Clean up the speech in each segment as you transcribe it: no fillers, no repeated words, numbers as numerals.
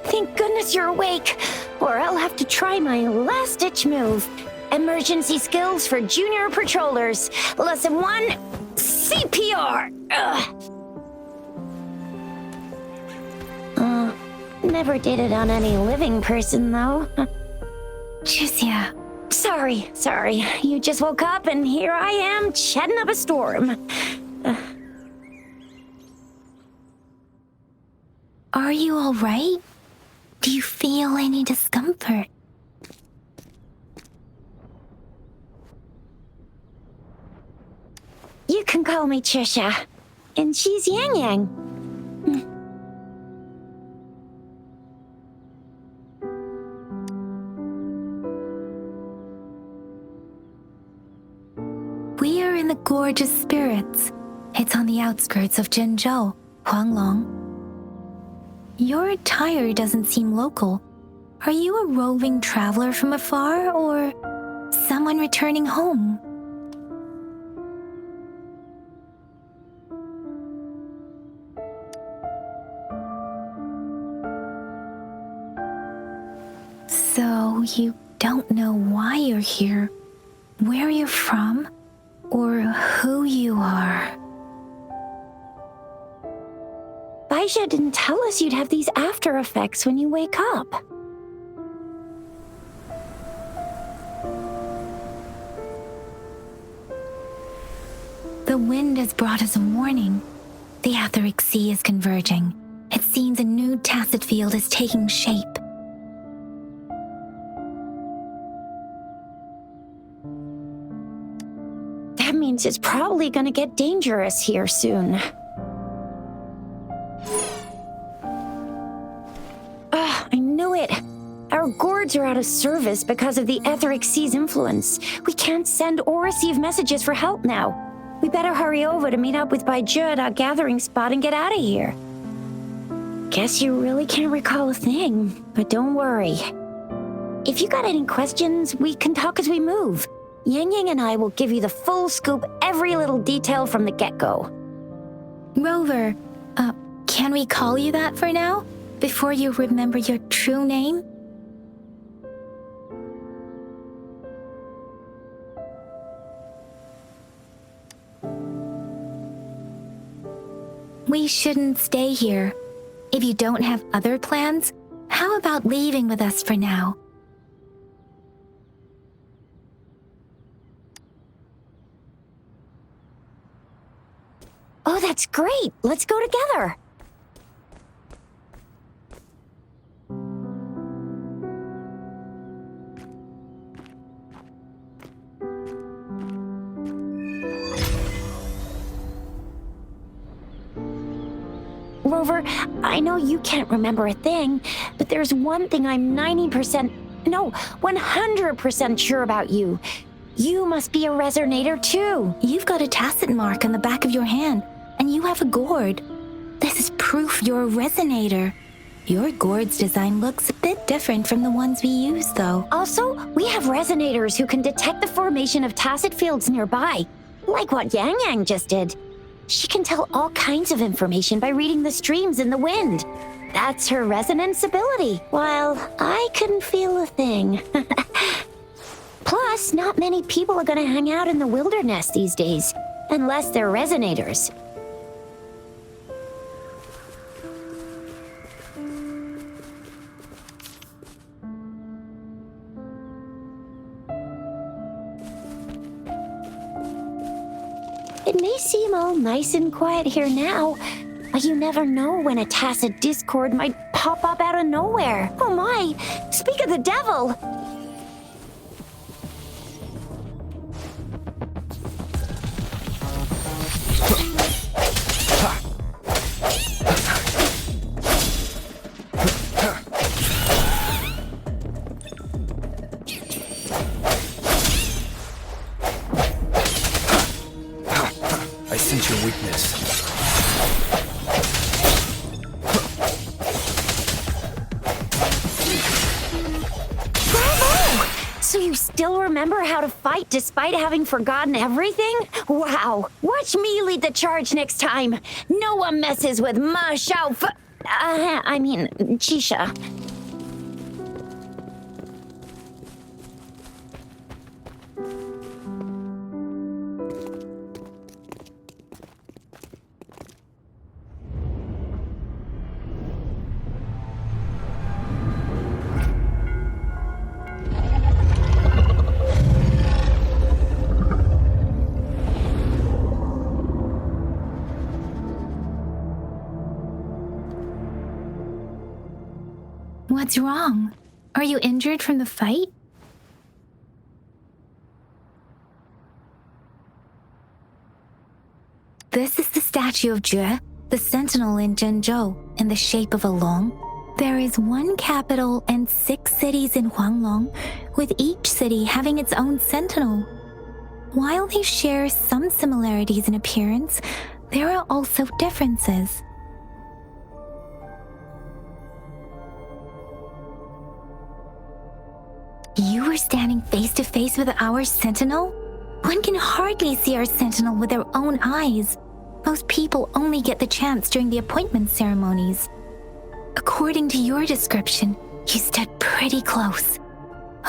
Thank goodness you're awake, or I'll have to try my last-ditch move. Emergency skills for junior patrollers. Lesson 1, CPR. Never did it on any living person, though. Jusia. Sorry. You just woke up, and here I am, chatting up a storm. Are you all right? Do you feel any discomfort? You can call me Trisha, and she's Yang Yang. We are in the Gorgeous Spirits. It's on the outskirts of Zhenzhou, Huanglong. Your attire doesn't seem local. Are you a roving traveler from afar, or someone returning home? So you don't know why you're here, where you're from, or who you are. Baisha didn't tell us you'd have these after effects when you wake up. The wind has brought us a warning. The Etheric Sea is converging. It seems a new tacit field is taking shape. That means it's probably gonna get dangerous here soon. I knew it. Our gourds are out of service because of the Etheric Sea's influence. We can't send or receive messages for help now. We better hurry over to meet up with Baiju at our gathering spot and get out of here. Guess you really can't recall a thing, but don't worry. If you got any questions, we can talk as we move. Yang Yang and I will give you the full scoop, every little detail from the get-go. Rover, can we call you that for now? Before you remember your true name? We shouldn't stay here. If you don't have other plans, how about leaving with us for now? Oh, that's great. Let's go together. Rover, I know you can't remember a thing, but there's one thing I'm 100% sure about you. You must be a resonator too. You've got a tacit mark on the back of your hand, and you have a gourd. This is proof you're a resonator. Your gourd's design looks a bit different from the ones we use, though. Also, we have resonators who can detect the formation of tacit fields nearby, like what Yang Yang just did. She can tell all kinds of information by reading the streams in the wind. That's her resonance ability, while I couldn't feel a thing. Plus, not many people are going to hang out in the wilderness these days, unless they're resonators. It may seem all nice and quiet here now, but you never know when a tacit discord might pop up out of nowhere. Oh my! Speak of the devil! I sense your weakness. Bravo! So you still remember how to fight despite having forgotten everything? Wow! Watch me lead the charge next time. No one messes with Ma Xiao Chisha. What's wrong? Are you injured from the fight? This is the statue of Jue, the sentinel in Zhenzhou, in the shape of a long. There is one capital and 6 cities in Huanglong, with each city having its own sentinel. While they share some similarities in appearance, there are also differences. You were standing face to face with our sentinel? One can hardly see our sentinel with their own eyes. Most people only get the chance during the appointment ceremonies. According to your description, you stood pretty close.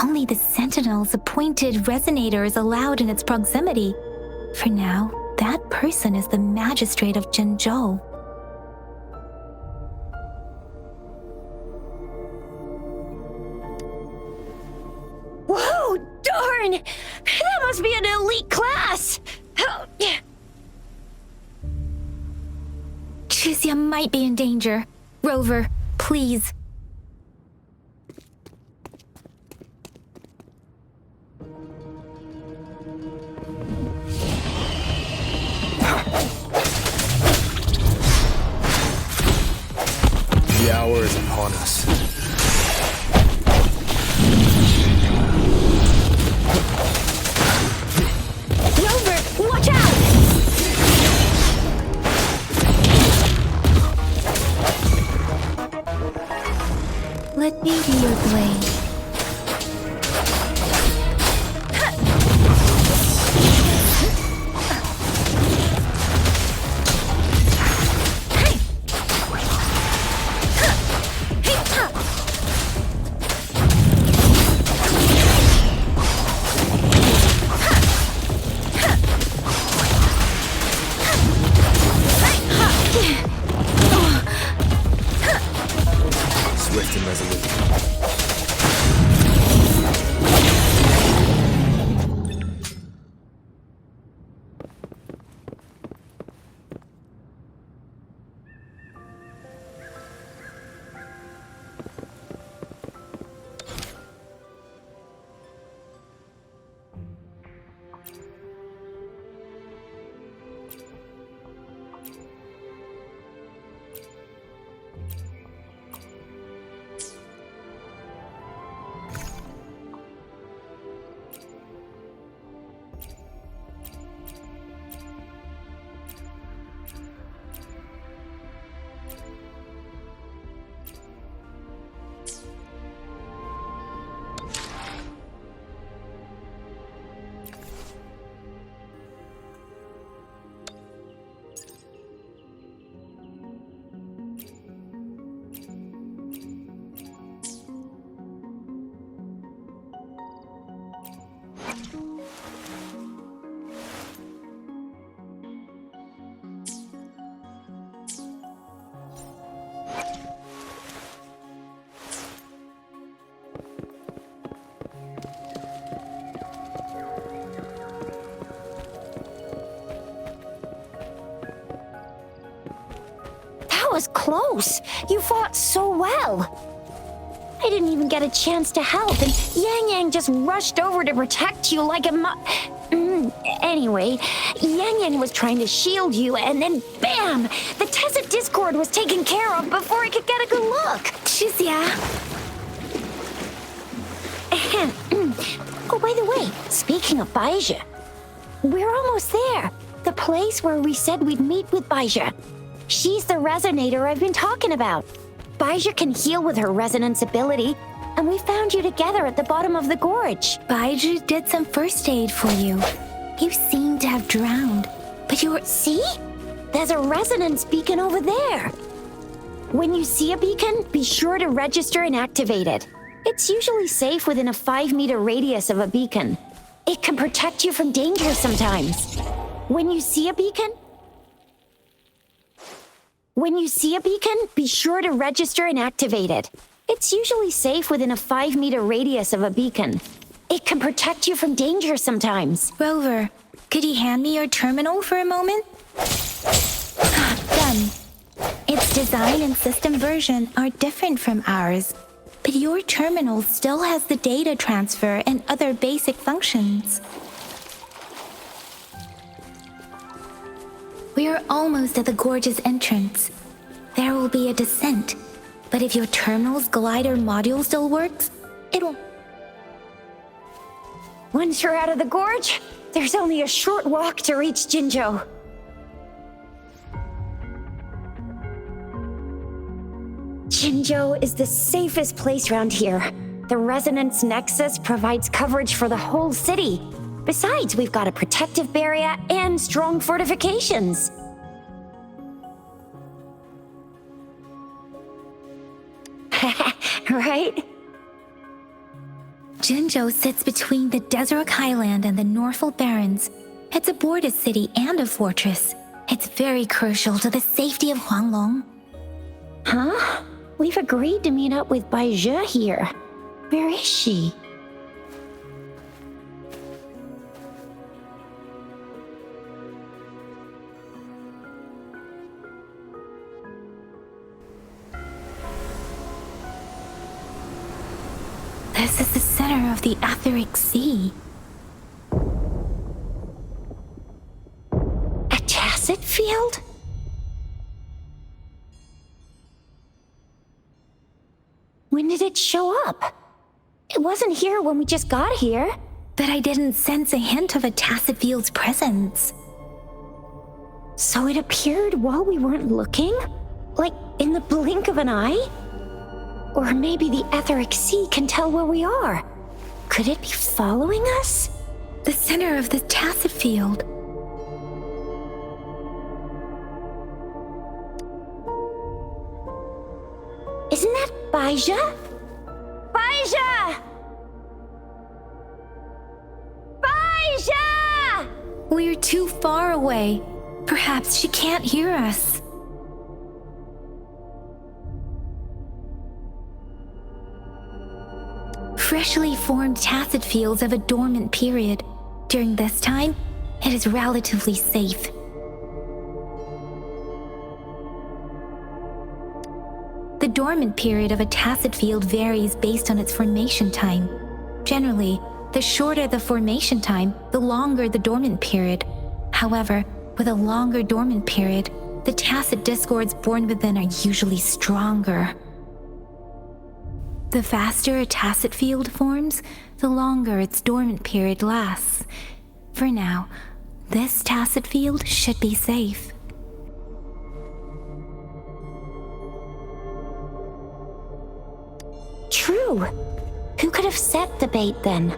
Only the sentinel's appointed resonator is allowed in its proximity. For now, that person is the magistrate of Zhenzhou. Whoa, darn! That must be an elite class! Chixia might be in danger. Rover, please. The hour is upon us. Rover, watch out! Let me be your blade. was close. You fought so well. I didn't even get a chance to help, and Yang Yang just rushed over to protect you like a Anyway, Yang Yang was trying to shield you, and then bam! The Tacit Discord was taken care of before I could get a good look. Shizia. Oh, by the way, speaking of Baizhi, we're almost there. The place where we said we'd meet with Baizhi. She's the Resonator I've been talking about. Baizhi can heal with her resonance ability, and we found you together at the bottom of the gorge. Baizhi did some first aid for you. You seem to have drowned, but you're... See? There's a resonance beacon over there. When you see a beacon, be sure to register and activate it. It's usually safe within a 5-meter radius of a beacon. It can protect you from danger sometimes. When you see a beacon, be sure to register and activate it. It's usually safe within a 5-meter radius of a beacon. It can protect you from danger sometimes. Rover, could you hand me your terminal for a moment? Done. Its design and system version are different from ours, but your terminal still has the data transfer and other basic functions. We are almost at the gorge's entrance. There will be a descent, but if your terminal's glider module still works, it'll... Once you're out of the gorge, there's only a short walk to reach Jinzhou. Jinzhou is the safest place around here. The Resonance Nexus provides coverage for the whole city. Besides, we've got a protective barrier and strong fortifications. Right? Jinzhou sits between the Desert Highland and the Northful Barrens. It's a border city and a fortress. It's very crucial to the safety of Huanglong. Huh? We've agreed to meet up with Baizhi here. Where is she? This is the center of the Etheric Sea. A tacit field? When did it show up? It wasn't here when we just got here. But I didn't sense a hint of a tacit field's presence. So it appeared while we weren't looking? Like in the blink of an eye? Or maybe the Etheric Sea can tell where we are. Could it be following us? The center of the tacit field. Isn't that Baizhi? Baizhi! Baizhi! We're too far away. Perhaps she can't hear us. Freshly formed tacit fields have a dormant period. During this time, it is relatively safe. The dormant period of a tacit field varies based on its formation time. Generally, the shorter the formation time, the longer the dormant period. However, with a longer dormant period, the tacit discords born within are usually stronger. The faster a tacit field forms, the longer its dormant period lasts. For now, this tacit field should be safe. True. Who could have set the bait then?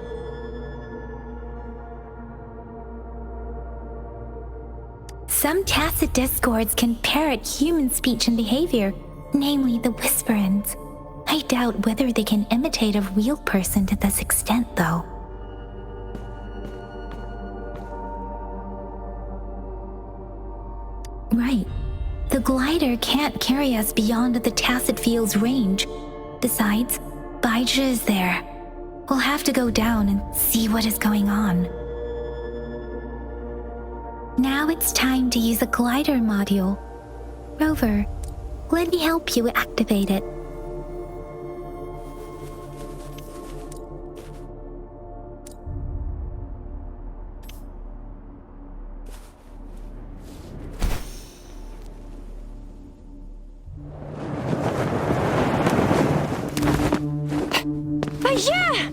Some tacit discords can parrot human speech and behavior, namely the whisperings. I doubt whether they can imitate a real person to this extent, though. Right. The glider can't carry us beyond the tacit field's range. Besides, Baizhi is there. We'll have to go down and see what is going on. Now it's time to use a glider module. Rover, Let me help you activate it. Yeah!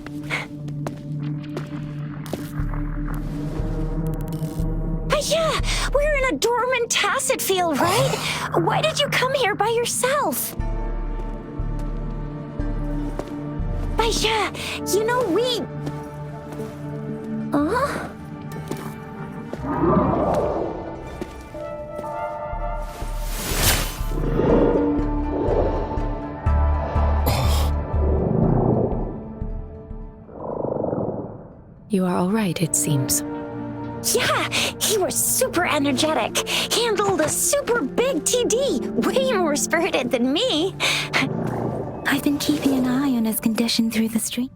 Yeah! We're in a dormant tacit field, right? Why did you come here by yourself? Yeah, you know, we... Huh? You are all right, it seems. Yeah, he was super energetic. Handled a super big TD. Way more spirited than me. I've been keeping an eye on his condition through the stream.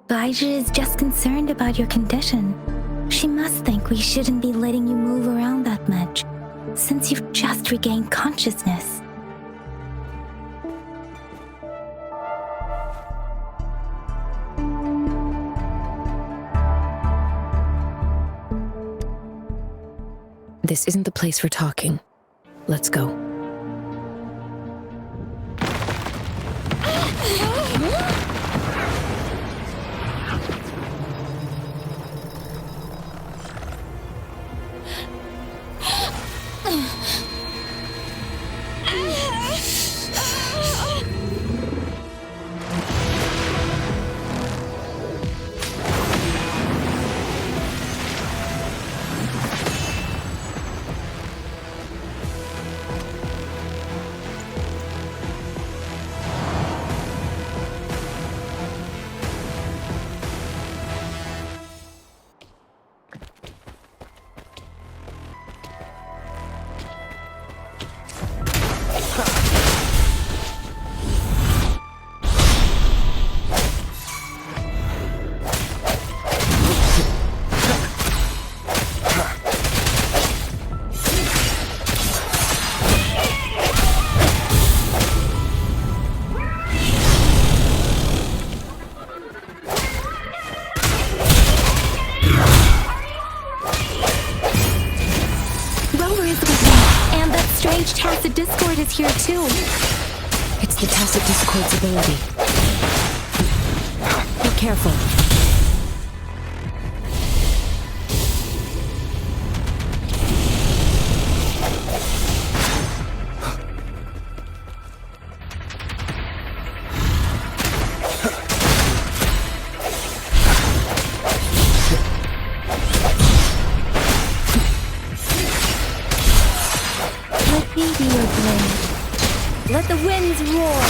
Baija is just concerned about your condition. She must think we shouldn't be letting you move around that much, since you've just regained consciousness. This isn't the place for talking. Let's go. Rover is with me, and that strange tacit discord is here too. It's the tacit discord's ability. Be careful. Let me be your blade. Let the winds roar.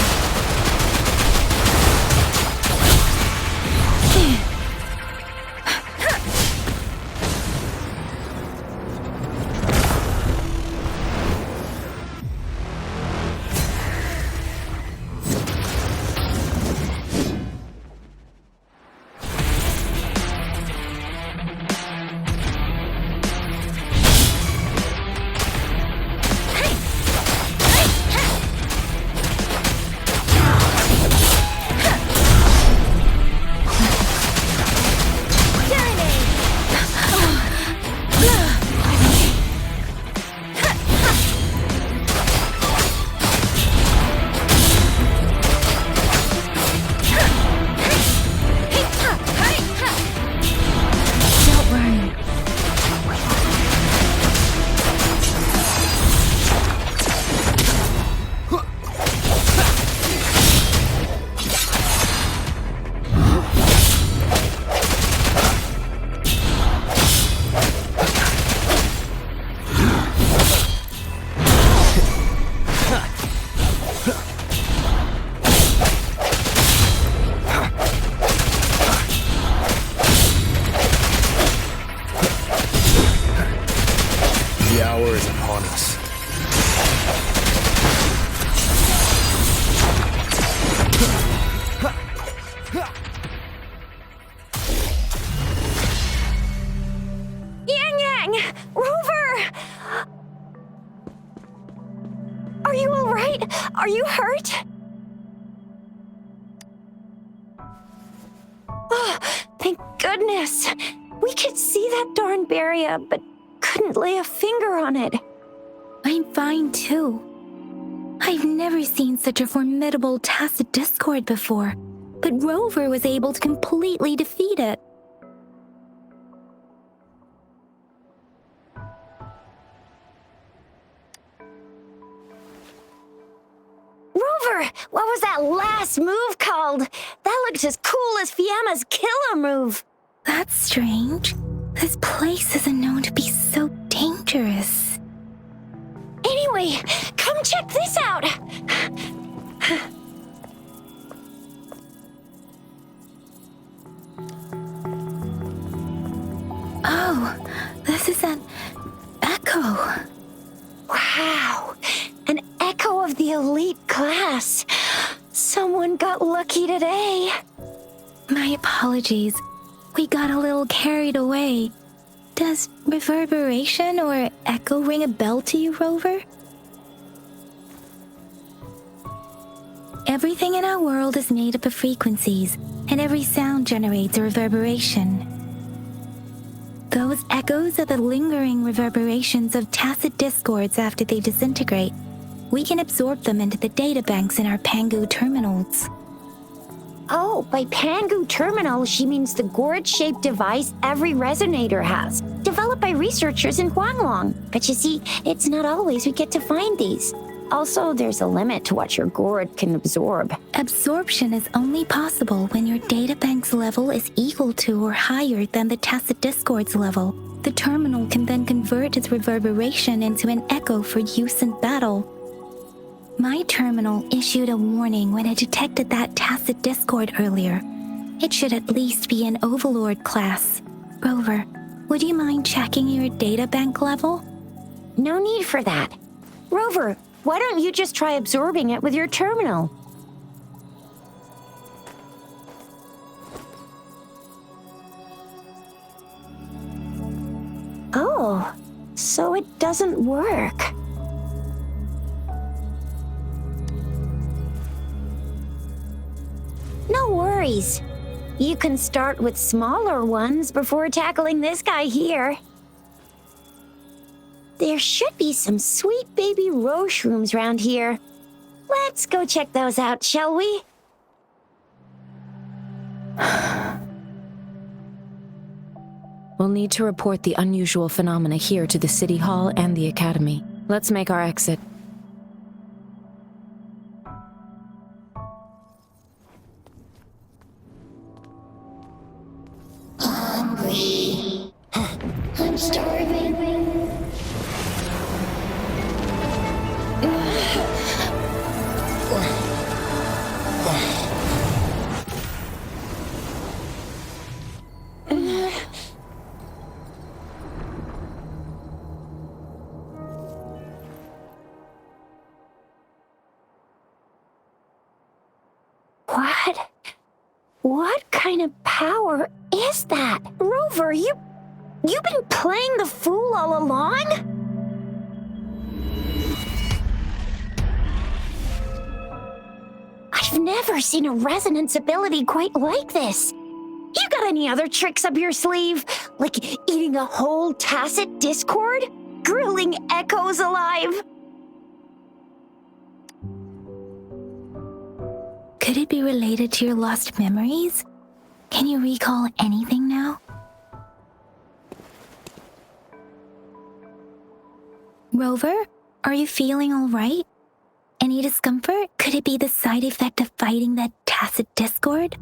The hour is upon us. everything! Rover! Are you alright? Are you hurt? Oh, thank goodness! We could see that darn barrier, but couldn't lay a finger on it. I'm fine too. I've never seen such a formidable tacit discord before, but Rover was able to completely defeat it. Rover, what was that last move called? That looked as cool as Fiamma's killer move. That's strange. This place isn't known to be so dangerous. Anyway, come check this out. Oh, this is an echo. Wow, an echo of the elite class. Someone got lucky today. My apologies. We got a little carried away. Does reverberation or echo ring a bell to you, Rover? Everything in our world is made up of frequencies, and every sound generates a reverberation. Those echoes are the lingering reverberations of tacit discords after they disintegrate. We can absorb them into the databanks in our Pangu terminals. Oh, by Pangu terminal, she means the gourd-shaped device every resonator has, developed by researchers in Huanglong. But you see, it's not always we get to find these. Also, there's a limit to what your gourd can absorb. Absorption is only possible when your databank's level is equal to or higher than the tacit discord's level. The terminal can then convert its reverberation into an echo for use in battle. My terminal issued a warning when it detected that tacit discord earlier. It should at least be an Overlord class. Rover, would you mind checking your databank level? No need for that. Rover, why don't you just try absorbing it with your terminal? Oh, so it doesn't work. No worries. You can start with smaller ones before tackling this guy here. There should be some sweet baby roshrooms around here. Let's go check those out, shall we? We'll need to report the unusual phenomena here to the City Hall and the Academy. Let's make our exit. Hungry. I'm starving. What kind of power is that? Rover, you've been playing the fool all along? I've never seen a resonance ability quite like this. You got any other tricks up your sleeve? Like eating a whole tacit discord? Grilling echoes alive? Could it be related to your lost memories? Can you recall anything now? Rover, are you feeling all right? Any discomfort? Could it be the side effect of fighting that tacit discord?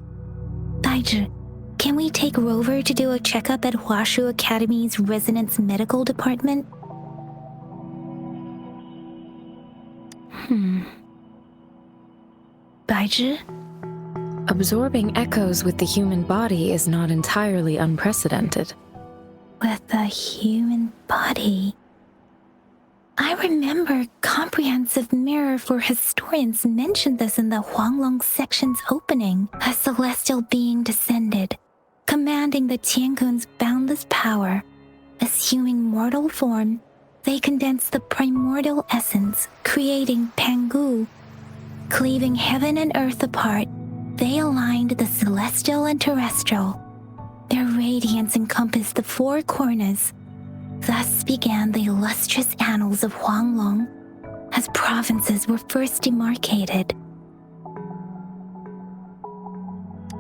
Baizhi, can we take Rover to do a checkup at Huashu Academy's Resonance Medical Department? Baizhi? Absorbing echoes with the human body is not entirely unprecedented. With the human body. I remember Comprehensive Mirror for Historians mentioned this in the Huanglong section's opening. A celestial being descended, commanding the Tiankun's boundless power. Assuming mortal form, they condense the primordial essence, creating Pangu. Cleaving heaven and earth apart, they aligned the celestial and terrestrial. Their radiance encompassed the four corners. Thus began the illustrious annals of Huanglong, as provinces were first demarcated.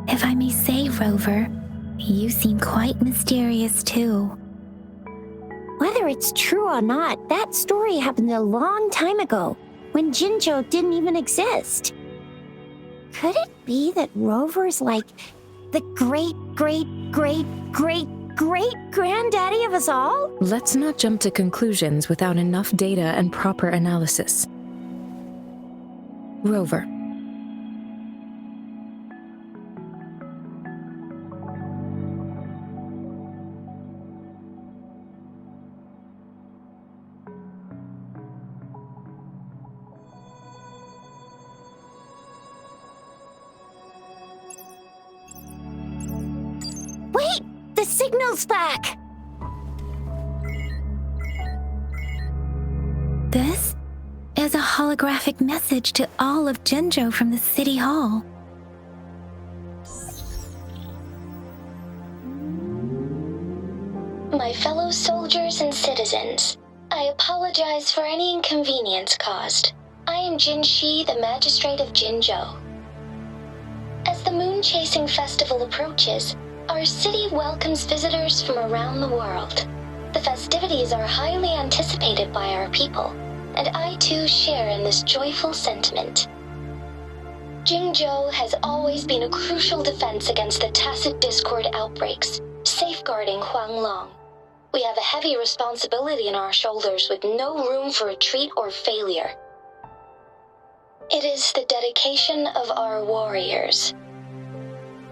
If I may say, Rover, you seem quite mysterious too. Whether it's true or not, that story happened a long time ago, when Jinzhou didn't even exist. Could it be that Rover's like the great-great-great-great-great-granddaddy of us all? Let's not jump to conclusions without enough data and proper analysis. Rover. Wait! The signal's back! This is a holographic message to all of Jinzhou from the City Hall. My fellow soldiers and citizens, I apologize for any inconvenience caused. I am Jin Shi, the Magistrate of Jinzhou. As the moon-chasing festival approaches, our city welcomes visitors from around the world. The festivities are highly anticipated by our people, and I too share in this joyful sentiment. Jinzhou has always been a crucial defense against the tacit discord outbreaks, safeguarding Huanglong. We have a heavy responsibility on our shoulders with no room for retreat or failure. It is the dedication of our warriors,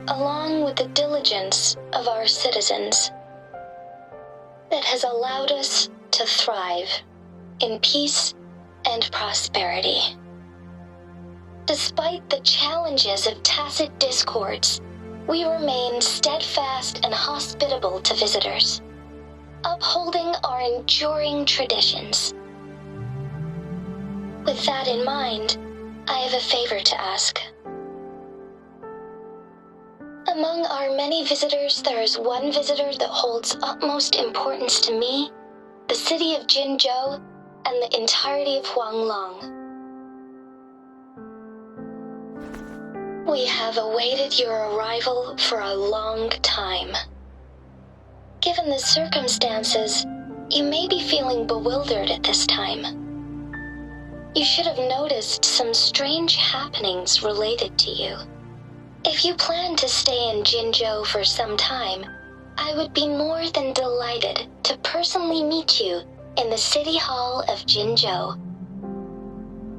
along with the diligence of our citizens, that has allowed us to thrive in peace and prosperity. Despite the challenges of tacit discords, we remain steadfast and hospitable to visitors, upholding our enduring traditions. With that in mind, I have a favor to ask. Among our many visitors, there is one visitor that holds utmost importance to me, the city of Jinzhou, and the entirety of Huanglong. We have awaited your arrival for a long time. Given the circumstances, you may be feeling bewildered at this time. You should have noticed some strange happenings related to you. If you plan to stay in Jinzhou for some time, I would be more than delighted to personally meet you in the City Hall of Jinzhou.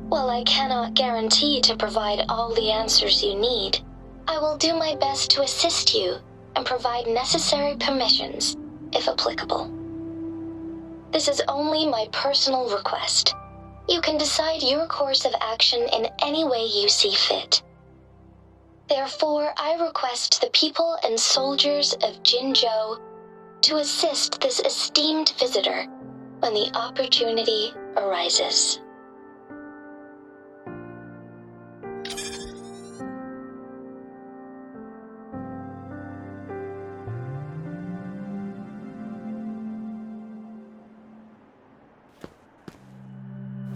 While I cannot guarantee to provide all the answers you need, I will do my best to assist you and provide necessary permissions, if applicable. This is only my personal request. You can decide your course of action in any way you see fit. Therefore, I request the people and soldiers of Jinzhou to assist this esteemed visitor when the opportunity arises.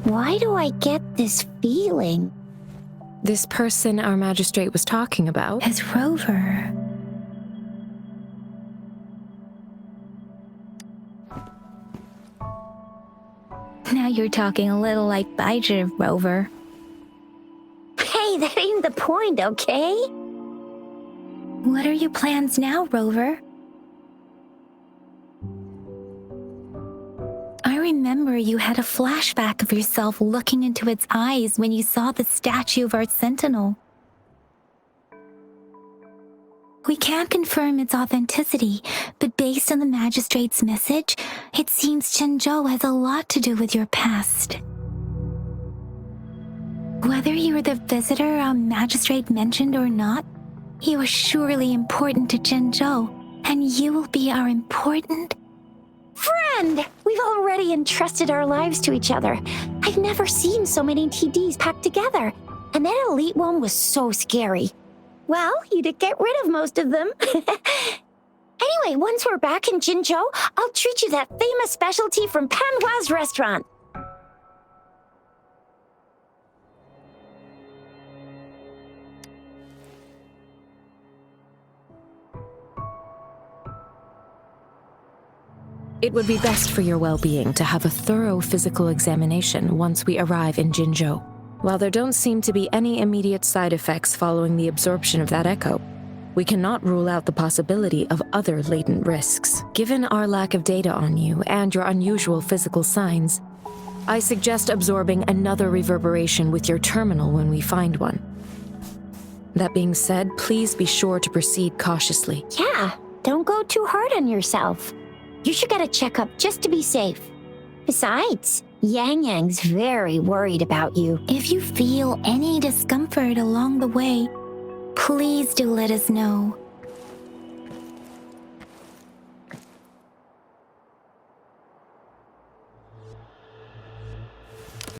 Why do I get this feeling? This person our magistrate was talking about? As Rover. Now you're talking a little like Baizhi, Rover. Hey, that ain't the point, okay? What are your plans now, Rover? I remember you had a flashback of yourself looking into its eyes when you saw the statue of our sentinel. We can't confirm its authenticity, but based on the magistrate's message, it seems Jinzhou has a lot to do with your past. Whether you were the visitor our magistrate mentioned or not, you are surely important to Jinzhou, and you will be our important, Friend! We've already entrusted our lives to each other. I've never seen so many TDs packed together. And that elite one was so scary. Well, you did get rid of most of them. Anyway, once we're back in Jinzhou, I'll treat you that famous specialty from Panhua's restaurant. It would be best for your well-being to have a thorough physical examination once we arrive in Jinzhou. While there don't seem to be any immediate side effects following the absorption of that echo, we cannot rule out the possibility of other latent risks. Given our lack of data on you and your unusual physical signs, I suggest absorbing another reverberation with your terminal when we find one. That being said, please be sure to proceed cautiously. Yeah, don't go too hard on yourself. You should get a checkup just to be safe. Besides, Yang Yang's very worried about you. If you feel any discomfort along the way, please do let us know.